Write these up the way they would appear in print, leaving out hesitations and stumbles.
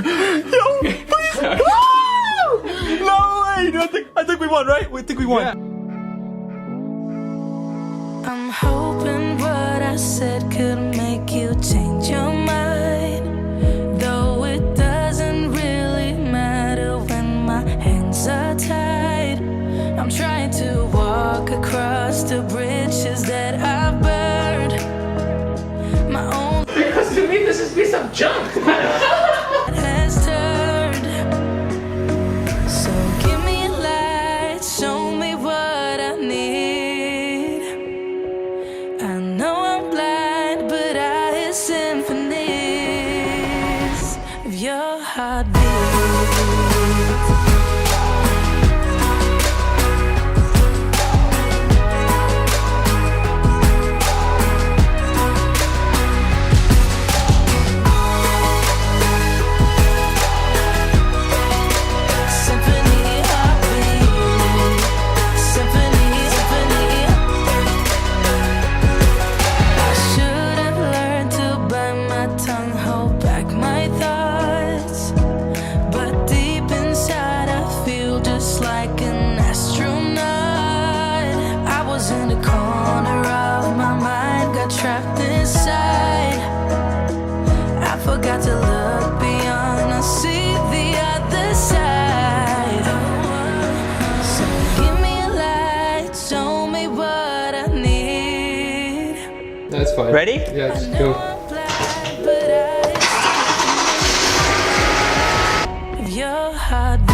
Yo, please. No way. I think we won, right? We think we won. Yeah. I'm hoping what I said could make you change your mind. Though it doesn't really matter when my hands are tied. I'm trying to walk across the bridges that I burned. My own Because to me, this is a piece of junk. has turned. So give me a light, show me what I need. I know I'm blind, but I hear symphonies of your heartbeat. Trapped inside, I forgot to look beyond. I see the other side. So give me a light, show me what I need. That's fine. Ready? Yeah, let's I know go. I'm blind, but I still your heartbeat.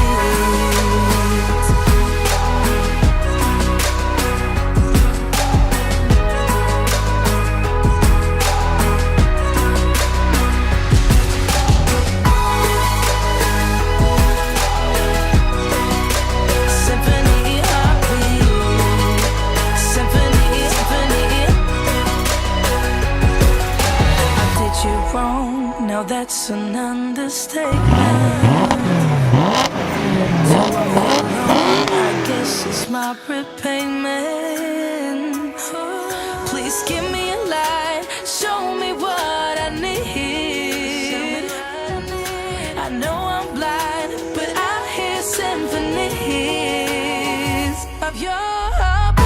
Now that's an understatement. I guess it's my repayment. Please give me a light, show me what I need. I know I'm blind, but I hear symphonies of your heartbeat.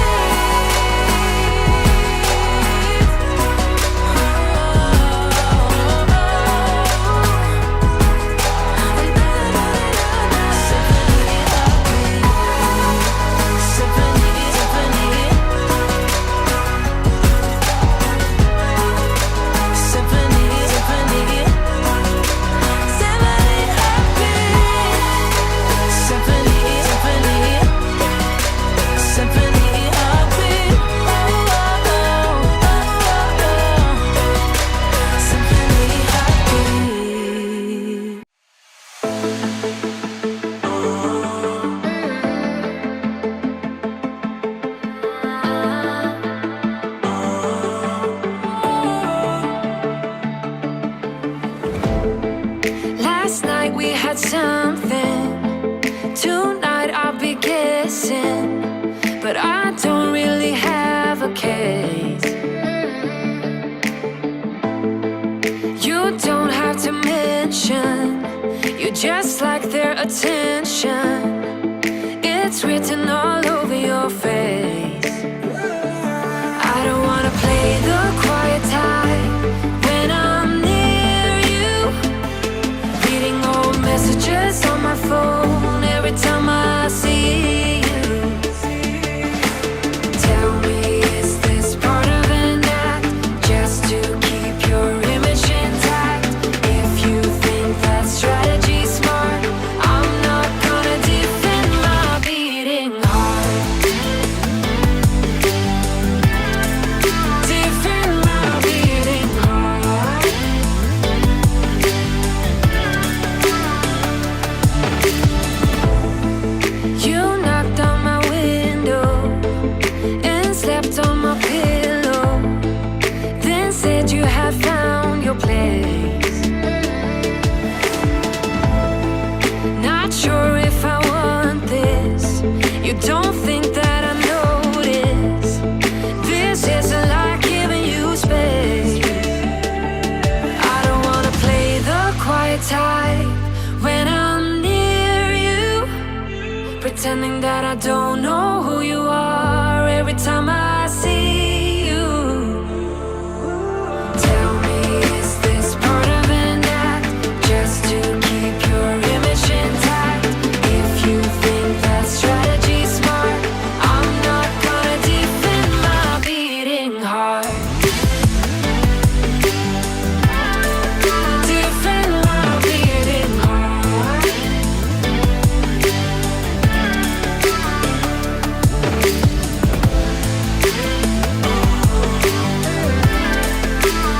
Last night we had something. Tonight I'll be kissing, but I don't really have a case. You don't have to mention, you just like their attention. It's written all over your face. I don't wanna play the quiet type when I'm near you. Reading old messages on my phone every time I see you. Tell me, is this part of an act just to keep your image intact? If you think that strategy's smart, I'm not pretending that I don't know who you are every time I see you. Tell me, is this part of an act just to keep your image intact? If you think that strategy's smart, I'm not gonna defend my beating heart. Defend my beating heart.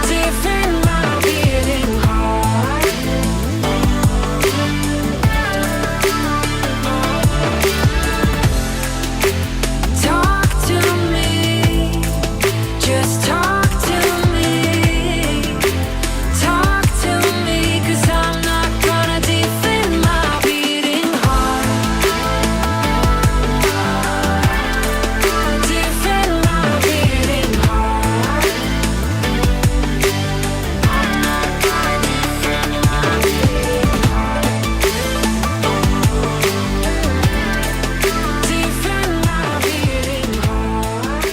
Defend my beating heart. Talk to me, just talk to me. Talk to me, 'cause I'm not gonna defend my beating heart. Defend my beating heart. I'm not gonna defend my beating heart. Defend my beating heart.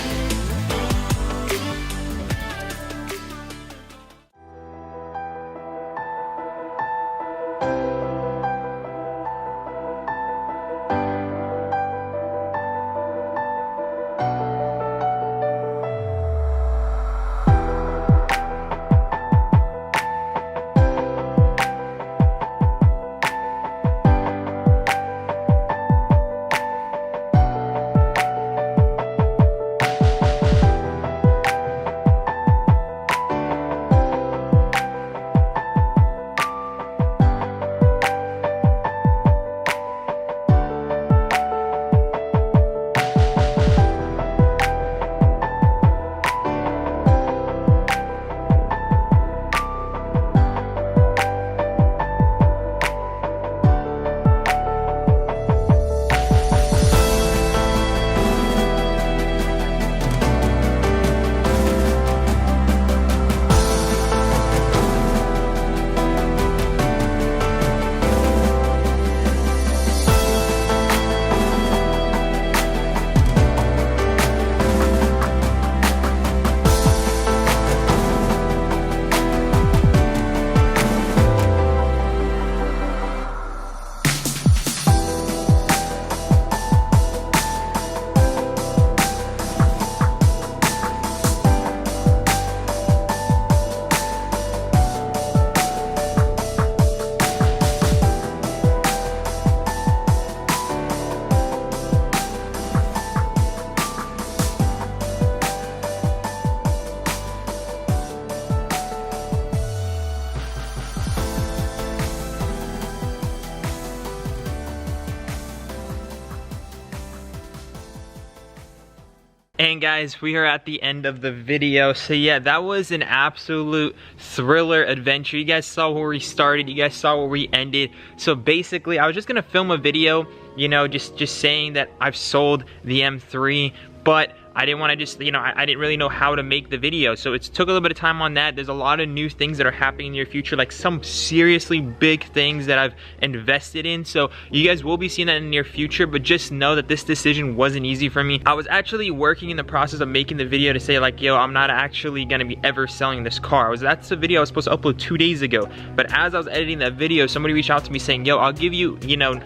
And guys, we are at the end of the video. So yeah, that was an absolute thriller adventure. You guys saw where we started, you guys saw where we ended. So basically, I was just gonna film a video, you know, just saying that I've sold the M3, but I didn't want to just, you know, I didn't really know how to make the video. So it took a little bit of time on that. There's a lot of new things that are happening in the near future, like some seriously big things that I've invested in. So you guys will be seeing that in the near future, but just know that this decision wasn't easy for me. I was actually working in the process of making the video to say like, yo, I'm not actually gonna be ever selling this car. That's the video I was supposed to upload 2 days ago. But as I was editing that video, somebody reached out to me saying, yo, I'll give you,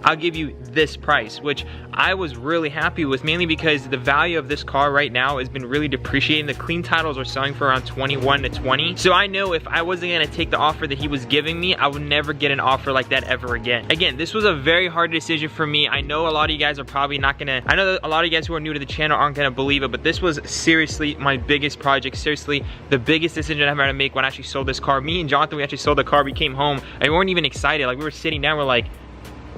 I'll give you this price, which I was really happy with, mainly because the value of this car right now has been really depreciating. The clean titles are selling for around 21 to 20. So I know if I wasn't gonna take the offer that he was giving me, I would never get an offer like that ever again. Again, this was a very hard decision for me. I know a lot of you guys are probably not gonna, I know that a lot of you guys who are new to the channel aren't gonna believe it, but this was seriously my biggest project, seriously the biggest decision I've had to make when I actually sold this car. Me and Jonathan, we actually sold the car, we came home, and we weren't even excited. Like, we were sitting down, we're like,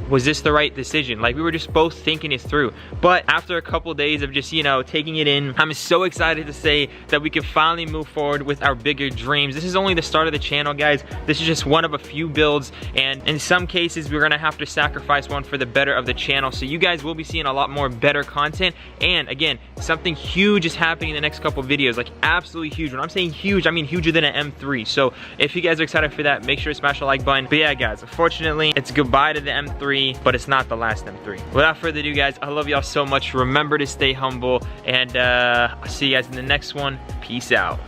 was this the right decision? Like, we were just both thinking it through. But after a couple days of just, taking it in, I'm so excited to say that we can finally move forward with our bigger dreams. This is only the start of the channel, guys. This is just one of a few builds, and in some cases, we're gonna have to sacrifice one for the better of the channel. So you guys will be seeing a lot more better content. And again, something huge is happening in the next couple videos, like absolutely huge. When I'm saying huge, I mean huger than an M3. So if you guys are excited for that, make sure to smash the like button. But yeah, guys, unfortunately, it's goodbye to the M3. M3, but it's not the last M3. Without further ado, guys, I love y'all so much. Remember to stay humble, and I'll see you guys in the next one. Peace out.